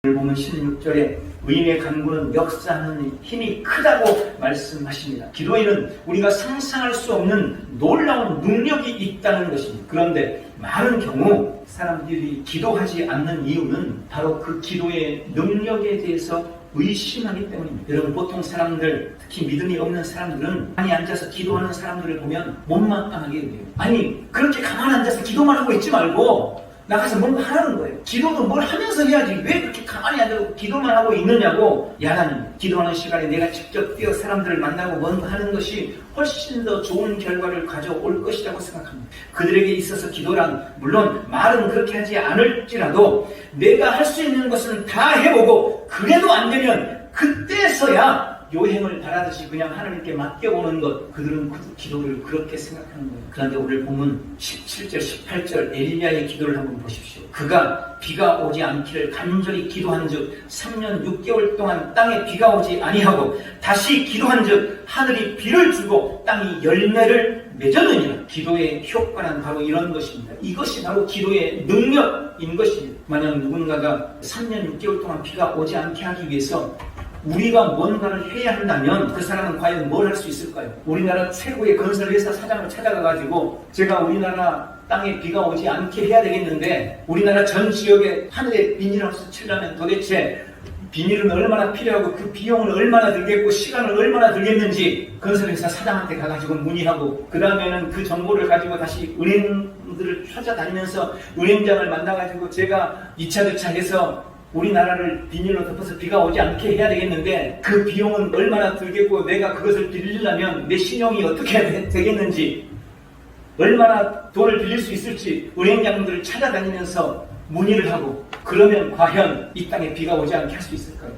오늘 보면 16절에 의인의 간구는 역사하는 힘이 크다고 말씀하십니다. 기도에는 우리가 상상할 수 없는 놀라운 능력이 있다는 것입니다. 그런데 많은 경우 사람들이 기도하지 않는 이유는 바로 그 기도의 능력에 대해서 의심하기 때문입니다. 여러분, 보통 사람들, 특히 믿음이 없는 사람들은 가만히 앉아서 기도하는 사람들을 보면 못마땅하게 돼요. 아니, 그렇게 가만히 앉아서 기도만 하고 있지 말고 나가서 뭔가 하라는 거예요. 기도도 뭘 하면서 해야지 왜 그렇게 가만히 앉아서 기도만 하고 있느냐고 야단입니다. 기도하는 시간에 내가 직접 뛰어 사람들을 만나고 뭔가 하는 것이 훨씬 더 좋은 결과를 가져올 것이라고 생각합니다. 그들에게 있어서 기도란 물론 말은 그렇게 하지 않을지라도 내가 할 수 있는 것은 다 해보고 그래도 안 되면 그때서야 요행을 바라듯이 그냥 하나님께 맡겨보는 것, 그들은 기도를 그렇게 생각하는 거예요. 그런데 오늘 본문 17절, 18절 엘리야의 기도를 한번 보십시오. 그가 비가 오지 않기를 간절히 기도한즉 3년 6개월 동안 땅에 비가 오지 아니하고 다시 기도한즉 하늘이 비를 주고 땅이 열매를 맺었느니라. 기도의 효과는 바로 이런 것입니다. 이것이 바로 기도의 능력인 것입니다. 만약 누군가가 3년 6개월 동안 비가 오지 않게 하기 위해서 우리가 뭔가를 해야 한다면 그 사람은 과연 뭘 할 수 있을까요? 우리나라 최고의 건설회사 사장을 찾아가가지고 제가 우리나라 땅에 비가 오지 않게 해야 되겠는데 우리나라 전 지역에 하늘에 비닐하우스 치려면 도대체 비닐은 얼마나 필요하고 그 비용은 얼마나 들겠고 시간을 얼마나 들겠는지 건설회사 사장한테 가가지고 문의하고 그 다음에는 그 정보를 가지고 다시 은행들을 찾아다니면서 은행장을 만나가지고 제가 2차 주차해서 우리나라를 비닐로 덮어서 비가 오지 않게 해야 되겠는데 그 비용은 얼마나 들겠고 내가 그것을 빌리려면 내 신용이 어떻게 되겠는지 얼마나 돈을 빌릴 수 있을지 은행장들을 찾아다니면서 문의를 하고 그러면 과연 이 땅에 비가 오지 않게 할 수 있을까요?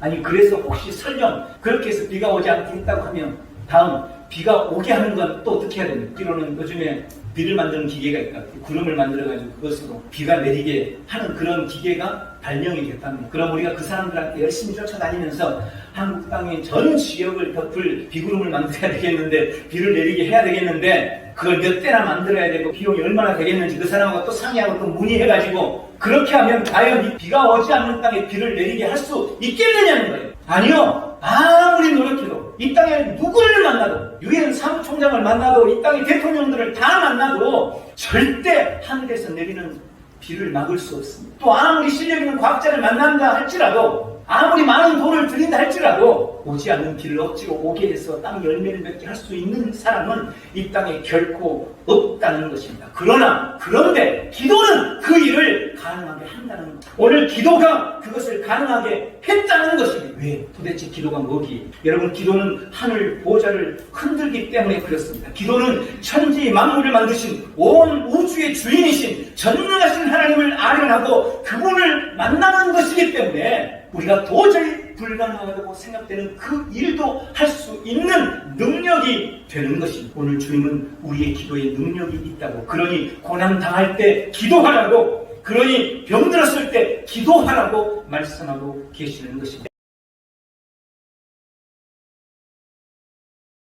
아니 그래서 혹시 설령 그렇게 해서 비가 오지 않게 했다고 하면 다음 비가 오게 하는 건 또 어떻게 해야 됩니까? 비로는 요즘에 비를 만드는 기계가 있다. 구름을 만들어가지고 그것으로 비가 내리게 하는 그런 기계가 발명이 됐답니다. 그럼 우리가 그 사람들한테 열심히 쫓아다니면서 한국 땅의 전 지역을 덮을 비구름을 만들어야 되겠는데 비를 내리게 해야 되겠는데 그걸 몇 대나 만들어야 되고 비용이 얼마나 되겠는지 그 사람하고 또 상의하고 또 문의해가지고 그렇게 하면 과연 이 비가 오지 않는 땅에 비를 내리게 할 수 있겠느냐는 거예요. 아니요. 아무리 노력해도 이 땅에 누구를 만나도 유엔 사무총장을 만나도 이 땅의 대통령들을 다 만나도 절대 하늘에서 내리는 비를 막을 수 없습니다. 또 아무리 실력 있는 과학자를 만난다 할지라도 아무리 많은 돈을 들인다 할지라도 오지 않는 비를 억지로 오게 해서 땅 열매를 맺게 할 수 있는 사람은 이 땅에 결코 없다는 것입니다. 그런데 기도는 그 일을 가능하게 한다는 것. 오늘 기도가 그것을 가능하게 했다는 것입니다. 왜? 도대체 기도가 뭐기에? 여러분, 기도는 하늘 보좌를 흔들기 때문에 그렇습니다. 기도는 천지 만물을 만드신 온 우주의 주인이신 전능하신 하나님을 아련하고 그분을 만나는 것이기 때문에 우리가 도저히 불가능하다고 생각되는 그 일도 할 수 있는 능력이 되는 것입니다. 오늘 주님은 우리의 기도에 능력이 있다고, 그러니 고난 당할 때 기도하라고, 그러니 병들었을 때 기도하라고 말씀하고 계시는 것입니다.